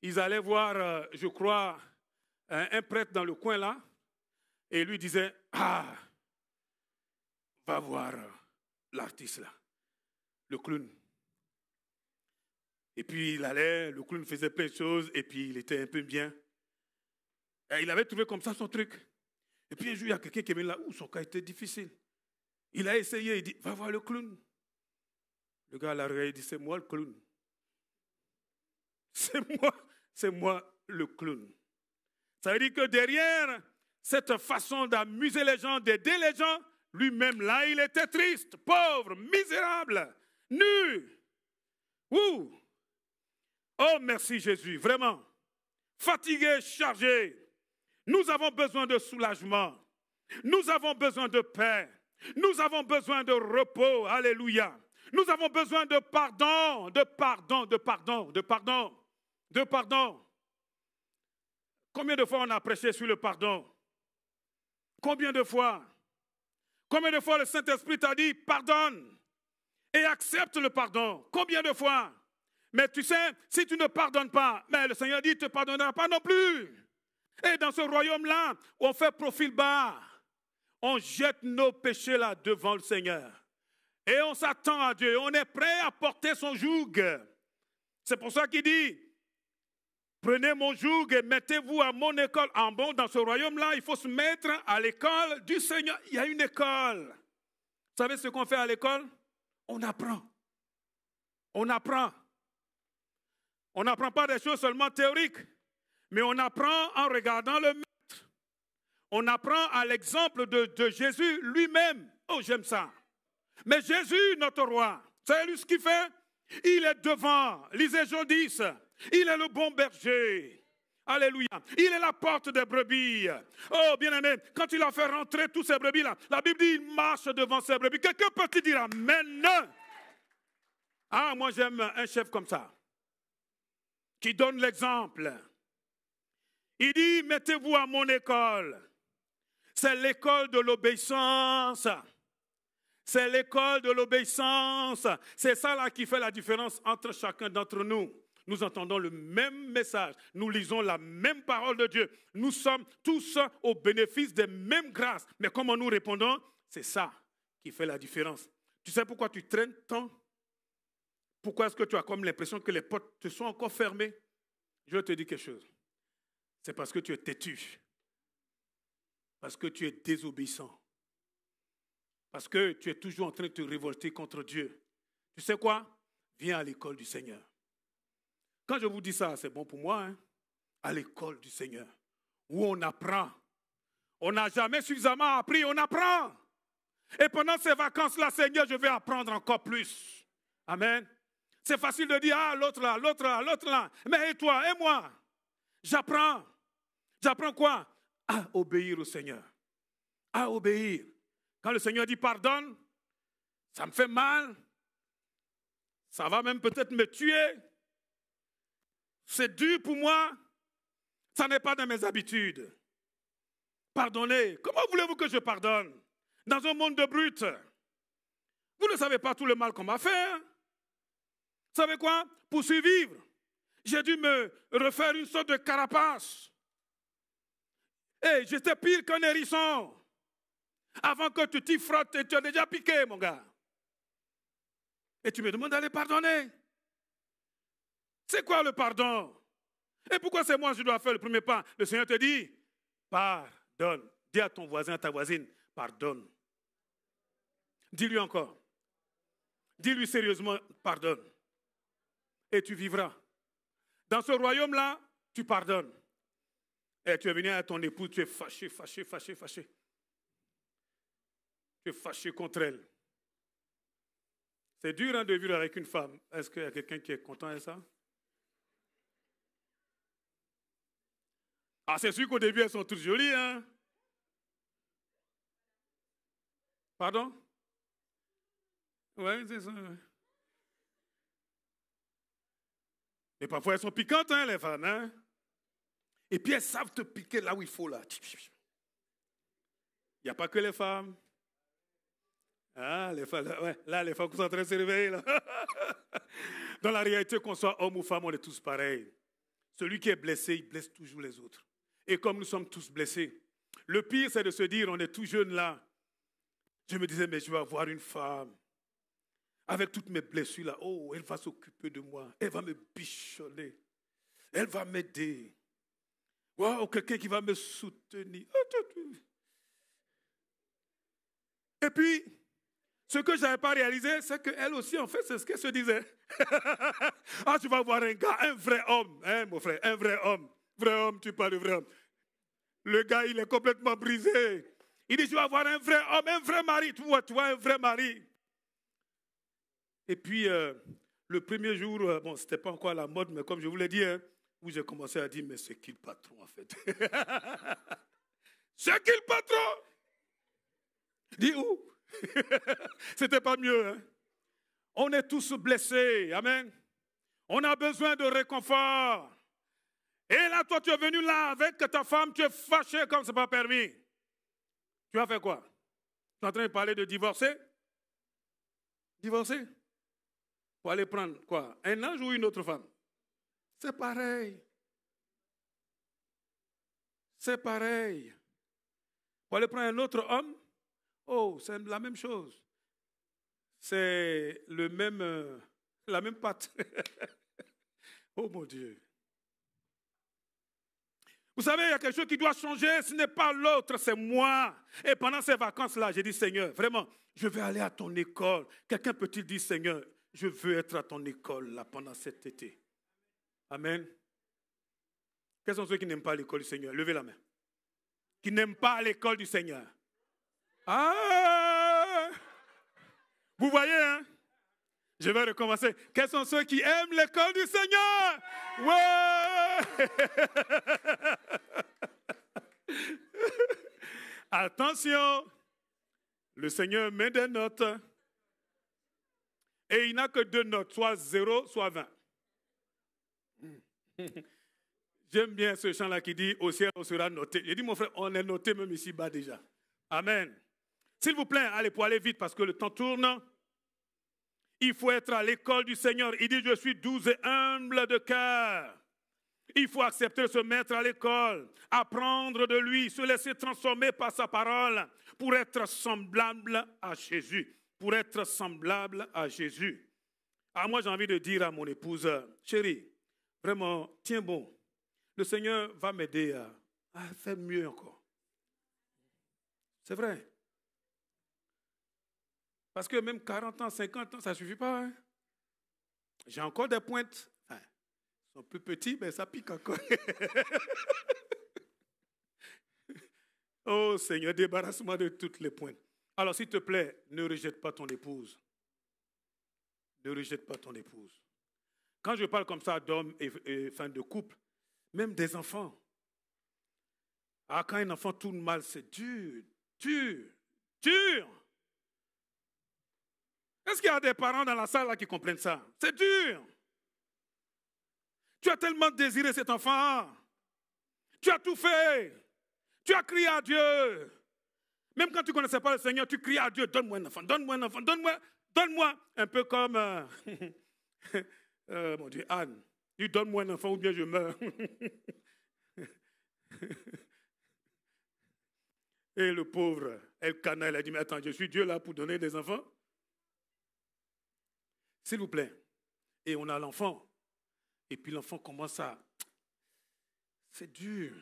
ils allaient voir, je crois, un prêtre dans le coin là, et lui disait, ah, va voir l'artiste là, le clown. Et puis il allait, le clown faisait plein de choses, et puis il était un peu bien. Et il avait trouvé comme ça son truc. Et puis un jour, il y a quelqu'un qui est venu là, où son cas était difficile. Il a essayé, il dit, va voir le clown. Le gars l'a regardé, il dit, c'est moi le clown. C'est moi le clown. Ça veut dire que derrière cette façon d'amuser les gens, d'aider les gens, lui-même là, il était triste, pauvre, misérable, nu. Ouh. Oh, merci Jésus, vraiment. Fatigué, chargé. Nous avons besoin de soulagement. Nous avons besoin de paix. Nous avons besoin de repos. Alléluia. Nous avons besoin de pardon, de pardon, de pardon, de pardon, de pardon. Combien de fois on a prêché sur le pardon? Combien de fois? Combien de fois le Saint-Esprit t'a dit pardonne et accepte le pardon? Combien de fois? Mais tu sais, si tu ne pardonnes pas, mais le Seigneur dit, il ne te pardonnera pas non plus. Et dans ce royaume-là, on fait profil bas. On jette nos péchés là devant le Seigneur. Et on s'attend à Dieu. On est prêt à porter son joug. C'est pour ça qu'il dit, prenez mon joug et mettez-vous à mon école. En bon, dans ce royaume-là, il faut se mettre à l'école du Seigneur. Il y a une école. Vous savez ce qu'on fait à l'école? On apprend. On apprend. On n'apprend pas des choses seulement théoriques, mais on apprend en regardant le maître. On apprend à l'exemple de Jésus lui-même. Oh, j'aime ça. Mais Jésus, notre roi, vous savez lui ce qu'il fait? Il est devant. Lisez Jean 10. Il est le bon berger. Alléluia. Il est la porte des brebis. Oh, bien-aimé, quand il a fait rentrer tous ces brebis-là, la Bible dit il marche devant ces brebis. Quelqu'un peut-il dire amen? Ah, moi j'aime un chef comme ça, qui donne l'exemple. Il dit, mettez-vous à mon école. C'est l'école de l'obéissance. C'est l'école de l'obéissance. C'est ça là qui fait la différence entre chacun d'entre nous. Nous entendons le même message. Nous lisons la même parole de Dieu. Nous sommes tous au bénéfice des mêmes grâces. Mais comment nous répondons? C'est ça qui fait la différence. Tu sais pourquoi tu traînes tant? Pourquoi est-ce que tu as comme l'impression que les portes te sont encore fermées? Je te dis quelque chose. C'est parce que tu es têtu. Parce que tu es désobéissant. Parce que tu es toujours en train de te révolter contre Dieu. Tu sais quoi? Viens à l'école du Seigneur. Quand je vous dis ça, c'est bon pour moi. Hein? À l'école du Seigneur. Où on apprend. On n'a jamais suffisamment appris, on apprend. Et pendant ces vacances-là, Seigneur, je vais apprendre encore plus. Amen. C'est facile de dire, ah, l'autre là, l'autre là, l'autre là. Mais et toi, et moi? J'apprends. J'apprends quoi? À obéir au Seigneur. À obéir. Quand le Seigneur dit pardonne, ça me fait mal. Ça va même peut-être me tuer. C'est dur pour moi. Ça n'est pas dans mes habitudes. Pardonnez. Comment voulez-vous que je pardonne? Dans un monde de brutes. Vous ne savez pas tout le mal qu'on m'a fait. Hein? Vous savez quoi? Pour survivre, j'ai dû me refaire une sorte de carapace. Et j'étais pire qu'un hérisson. Avant que tu t'y frottes, tu as déjà piqué, mon gars. Et tu me demandes d'aller pardonner. C'est quoi le pardon? Et pourquoi c'est moi qui dois faire le premier pas? Le Seigneur te dit, pardonne. Dis à ton voisin, à ta voisine, pardonne. Dis-lui encore. Dis-lui sérieusement, pardonne. Et tu vivras. Dans ce royaume-là, tu pardonnes. Et tu es venu à ton épouse, tu es fâché, fâché, fâché, fâché. Tu es fâché contre elle. C'est dur hein, de vivre avec une femme. Est-ce qu'il y a quelqu'un qui est content de ça? Ah, c'est sûr qu'au début, elles sont toutes jolies, hein? Pardon? Oui, c'est ça. Et parfois, elles sont piquantes, hein, les femmes, hein? Et puis, elles savent te piquer là où il faut, là. Il n'y a pas que les femmes. Ah, les femmes, ouais, là, les femmes qui sont en train de se réveiller, là. Dans la réalité, qu'on soit homme ou femme, on est tous pareils. Celui qui est blessé, il blesse toujours les autres. Et comme nous sommes tous blessés, le pire, c'est de se dire, on est tout jeune là. Je me disais, mais je vais avoir une femme. Avec toutes mes blessures là, oh, elle va s'occuper de moi. Elle va me bichonner. Elle va m'aider. Wow, quelqu'un qui va me soutenir. Et puis, ce que je n'avais pas réalisé, c'est qu'elle aussi, en fait, c'est ce qu'elle se disait. Ah, tu vas voir un gars, un vrai homme, hein, mon frère, un vrai homme. Vrai homme, tu parles de vrai homme. Le gars, il est complètement brisé. Il dit, je vais avoir un vrai homme, un vrai mari. Tu vois un vrai mari. Et puis, le premier jour, bon, ce n'était pas encore à la mode, mais comme je vous l'ai dit, hein, où j'ai commencé à dire, mais c'est qui le patron, en fait? C'est qui le patron? Dis où? C'était pas mieux, hein? On est tous blessés, amen. On a besoin de réconfort. Et là, toi, tu es venu là avec ta femme, tu es fâché comme ce n'est pas permis. Tu as fait quoi? Tu es en train de parler de divorcer? Divorcer? Pour aller prendre quoi? Un ange ou une autre femme? C'est pareil. C'est pareil. Pour aller prendre un autre homme? Oh, c'est la même chose. C'est le même, la même pâte. Oh mon Dieu. Vous savez, il y a quelque chose qui doit changer. Ce n'est pas l'autre, c'est moi. Et pendant ces vacances-là, j'ai dit, Seigneur, vraiment, je vais aller à ton école. Quelqu'un peut-il dire, Seigneur, je veux être à ton école là pendant cet été. Amen. Quels sont ceux qui n'aiment pas l'école du Seigneur? Levez la main. Qui n'aiment pas l'école du Seigneur. Ah! Vous voyez, hein? Je vais recommencer. Quels sont ceux qui aiment l'école du Seigneur? Ouais! Attention, le Seigneur met des notes. Et il n'a que 2 notes, soit 0, soit 20. J'aime bien ce chant-là qui dit, au ciel, on sera noté. J'ai dit, mon frère, on est noté même ici-bas déjà. Amen. S'il vous plaît, allez, pour aller vite, parce que le temps tourne. Il faut être à l'école du Seigneur. Il dit, je suis doux et humble de cœur. Il faut accepter de se mettre à l'école, apprendre de lui, se laisser transformer par sa parole pour être semblable à Jésus. Pour être semblable à Jésus. Alors moi, j'ai envie de dire à mon épouse, chérie, vraiment, tiens bon. Le Seigneur va m'aider à faire mieux encore. C'est vrai. Parce que même 40 ans, 50 ans, ça ne suffit pas. Hein? J'ai encore des pointes. Enfin, ils sont plus petits, mais ça pique encore. Oh Seigneur, débarrasse-moi de toutes les pointes. Alors, s'il te plaît, ne rejette pas ton épouse. Ne rejette pas ton épouse. Quand je parle comme ça d'hommes et de couple, même des enfants. Ah, quand un enfant tourne mal, c'est dur, dur, dur. Est-ce qu'il y a des parents dans la salle là qui comprennent ça? C'est dur. Tu as tellement désiré cet enfant. Tu as tout fait. Tu as crié à Dieu. Même quand tu ne connaissais pas le Seigneur, tu criais à Dieu, donne-moi un enfant, donne-moi un enfant, donne-moi. Un peu comme, mon Dieu, Anne. Dis, donne-moi un enfant ou bien je meurs. Et le pauvre Elkanah, il a dit, mais attends, je suis Dieu là pour donner des enfants? S'il vous plaît. Et on a l'enfant. Et puis l'enfant commence à... C'est dur.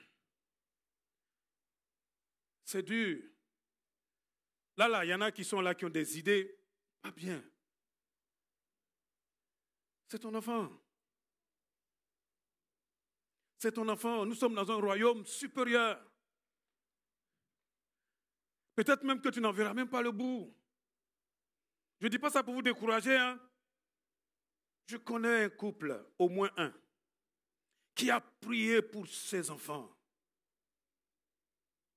C'est dur. Là, il y en a qui sont là, qui ont des idées pas bien. C'est ton enfant. C'est ton enfant. Nous sommes dans un royaume supérieur. Peut-être même que tu n'en verras même pas le bout. Je ne dis pas ça pour vous décourager. Hein. Je connais un couple, au moins un, qui a prié pour ses enfants.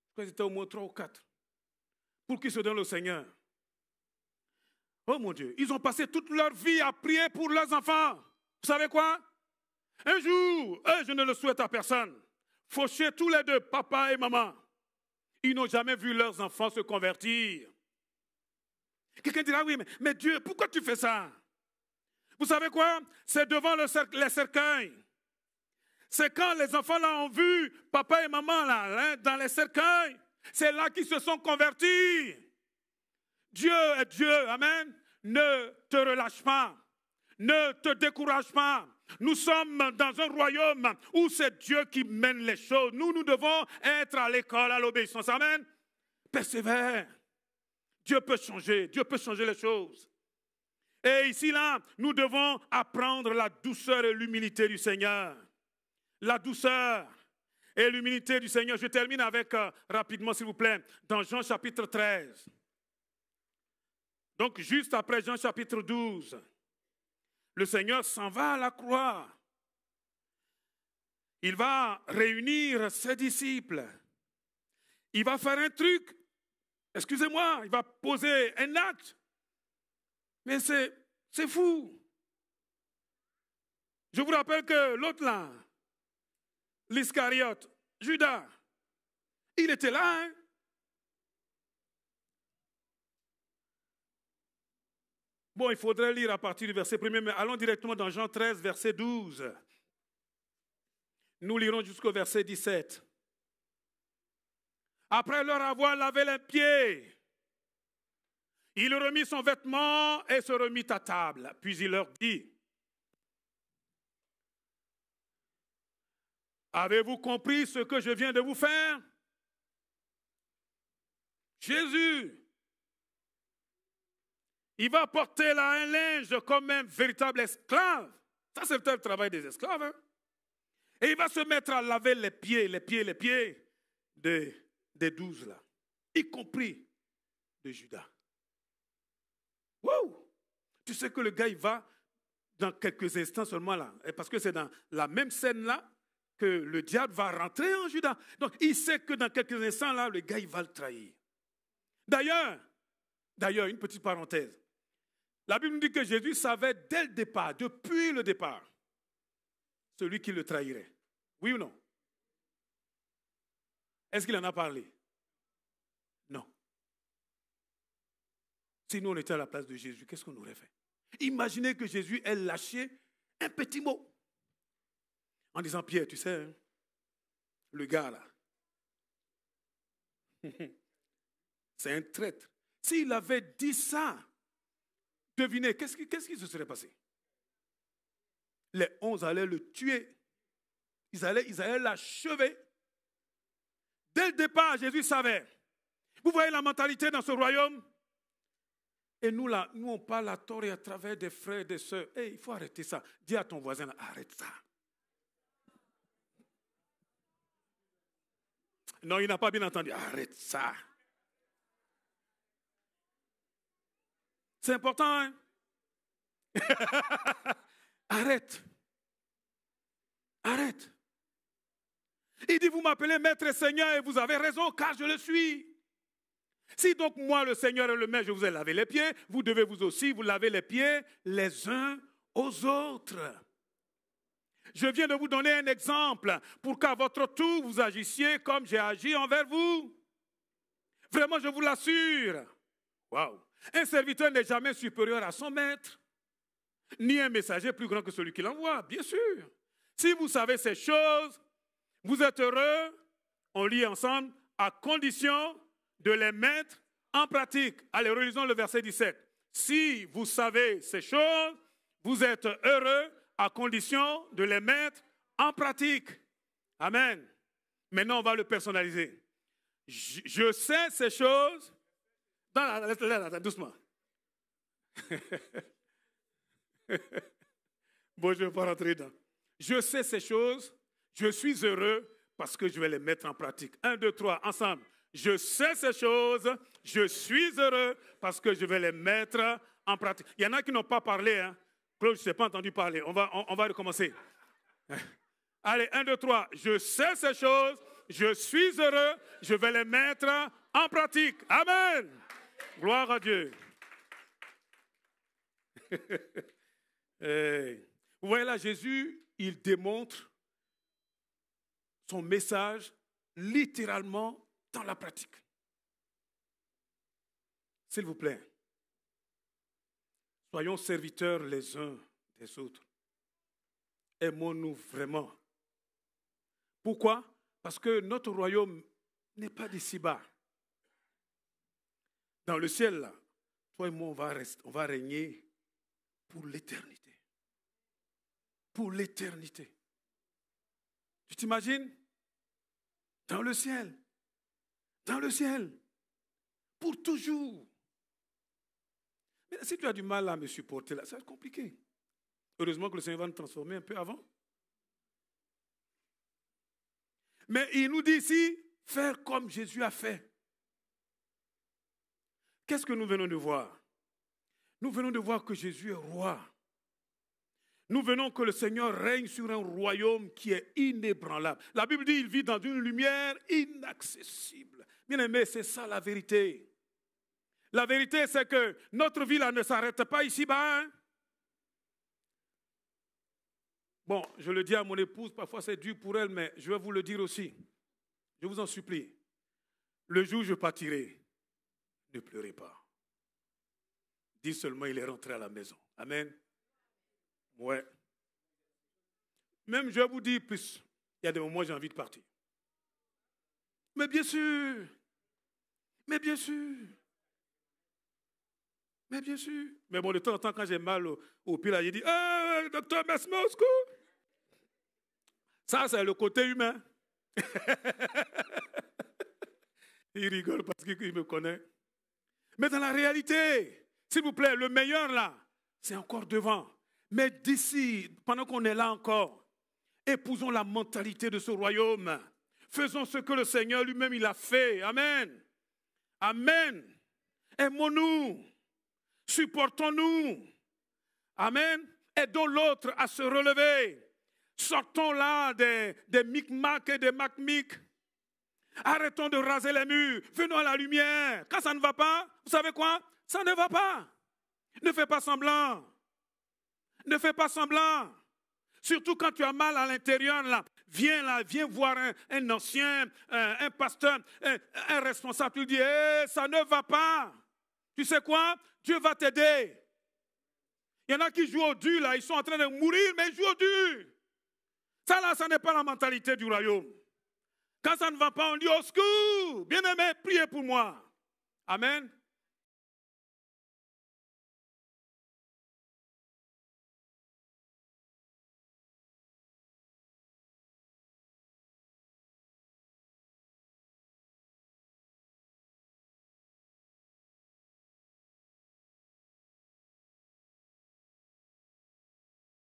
Je crois que c'était au moins 3 ou 4. Pour qu'ils se donnent au Seigneur. Oh mon Dieu, ils ont passé toute leur vie à prier pour leurs enfants. Vous savez quoi? Un jour, je ne le souhaite à personne, fauchés tous les deux, papa et maman, ils n'ont jamais vu leurs enfants se convertir. Quelqu'un dira, oui, mais Dieu, pourquoi tu fais ça? Vous savez quoi? C'est devant les cercueils. C'est quand les enfants là ont vu papa et maman là, dans les cercueils, c'est là qu'ils se sont convertis. Dieu est Dieu, amen. Ne te relâche pas. Ne te décourage pas. Nous sommes dans un royaume où c'est Dieu qui mène les choses. Nous devons être à l'école, à l'obéissance. Amen. Persévère. Dieu peut changer les choses. Et ici, là, nous devons apprendre la douceur et l'humilité du Seigneur. La douceur. et l'humilité du Seigneur. Je termine avec, rapidement s'il vous plaît, dans Jean chapitre 13. Donc juste après Jean chapitre 12, le Seigneur s'en va à la croix. Il va réunir ses disciples. Il va faire un truc. Excusez-moi, il va poser un acte. Mais c'est fou. Je vous rappelle que l'autre là, l'Iscariote, Judas, il était là. Hein? Bon, il faudrait lire à partir du verset 1er, mais allons directement dans Jean 13, verset 12. Nous lirons jusqu'au verset 17. Après leur avoir lavé les pieds, il remit son vêtement et se remit à table. Puis il leur dit, avez-vous compris ce que je viens de vous faire? Jésus, il va porter là un linge comme un véritable esclave. Ça, c'est le travail des esclaves. Hein? Et il va se mettre à laver les pieds des 12 là, y compris de Judas. Wow! Tu sais que le gars, il va dans quelques instants seulement là, parce que c'est dans la même scène là que le diable va rentrer en Judas. Donc, il sait que dans quelques instants là, le gars, il va le trahir. D'ailleurs, une petite parenthèse. La Bible nous dit que Jésus savait dès le départ, depuis le départ, celui qui le trahirait. Oui ou non? Est-ce qu'il en a parlé? Non. Si nous, on était à la place de Jésus, qu'est-ce qu'on aurait fait? Imaginez que Jésus ait lâché un petit mot en disant, Pierre, tu sais, hein, le gars là, c'est un traître. S'il avait dit ça, devinez, qu'est-ce qui se serait passé? Les 11 allaient le tuer. Ils allaient l'achever. Dès le départ, Jésus savait. Vous voyez la mentalité dans ce royaume? Et nous, là, on parle à tort et à travers des frères et des sœurs. Hey, il faut arrêter ça. Dis à ton voisin, arrête ça. Non, il n'a pas bien entendu. Arrête ça. C'est important, hein? Arrête. Arrête. Il dit, vous m'appelez maître et seigneur et vous avez raison, car je le suis. Si donc moi, le Seigneur et le maître, je vous ai lavé les pieds, vous devez vous aussi vous laver les pieds les uns aux autres. Je viens de vous donner un exemple pour qu'à votre tour, vous agissiez comme j'ai agi envers vous. Vraiment, je vous l'assure. Waouh! Un serviteur n'est jamais supérieur à son maître, ni un messager plus grand que celui qui l'envoie, bien sûr. Si vous savez ces choses, vous êtes heureux, on lit ensemble, à condition de les mettre en pratique. Allez, relisons le verset 17. Si vous savez ces choses, vous êtes heureux à condition de les mettre en pratique. Amen. Maintenant, on va le personnaliser. Je sais ces choses. Doucement. Bon, je ne vais pas rentrer dedans. Je sais ces choses. Je suis heureux parce que je vais les mettre en pratique. 1, 2, 3, ensemble. Je sais ces choses. Je suis heureux parce que je vais les mettre en pratique. Il y en a qui n'ont pas parlé. Hein. Claude, je ne t'ai pas entendu parler. On va recommencer. Allez, 1, 2, 3. Je sais ces choses. Je suis heureux. Je vais les mettre en pratique. Amen. Gloire à Dieu. Vous voyez là, Jésus, il démontre son message littéralement dans la pratique. S'il vous plaît, soyons serviteurs les uns des autres. Aimons-nous vraiment. Pourquoi? Parce que notre royaume n'est pas d'ici-bas. Dans le ciel, là, toi et moi, on va régner pour l'éternité. Pour l'éternité. Tu t'imagines? Dans le ciel. Dans le ciel. Pour toujours. Mais si tu as du mal à me supporter, là, ça va être compliqué. Heureusement que le Seigneur va nous transformer un peu avant. Mais il nous dit ici, faire comme Jésus a fait. Qu'est-ce que nous venons de voir? Nous venons de voir que Jésus est roi. Nous venons que le Seigneur règne sur un royaume qui est inébranlable. La Bible dit qu'il vit dans une lumière inaccessible. Bien aimé, c'est ça la vérité. La vérité, c'est que notre vie là ne s'arrête pas ici-bas. Hein? Bon, je le dis à mon épouse, parfois c'est dur pour elle, mais je vais vous le dire aussi. Je vous en supplie. Le jour où je partirai, ne pleurez pas. Dis seulement, il est rentré à la maison. Amen. Ouais. Même je vais vous dire plus. Il y a des moments où j'ai envie de partir. Mais bien sûr. Mais bien sûr. Mais bien sûr. Mais bon, de temps en temps, quand j'ai mal au pied, là, j'ai dit, docteur, merci beaucoup. Ça, c'est le côté humain. Il rigole parce qu'il me connaît. Mais dans la réalité, s'il vous plaît, le meilleur là, c'est encore devant. Mais d'ici, pendant qu'on est là encore, épousons la mentalité de ce royaume. Faisons ce que le Seigneur lui-même il a fait. Amen. Amen. Aimons-nous. Supportons-nous. Amen. Aidons l'autre à se relever. Sortons là des micmacs et des macmics. Arrêtons de raser les murs. Venons à la lumière. Quand ça ne va pas, vous savez quoi? Ça ne va pas. Ne fais pas semblant. Ne fais pas semblant. Surtout quand tu as mal à l'intérieur, là. Viens voir un ancien, un pasteur, un responsable. Tu lui dis, ça ne va pas. Tu sais quoi? Dieu va t'aider. Il y en a qui jouent au dur, là. Ils sont en train de mourir, mais ils jouent au dur. Ça, là, ça n'est pas la mentalité du royaume. Quand ça ne va pas, on dit au secours. Bien-aimé, priez pour moi. Amen.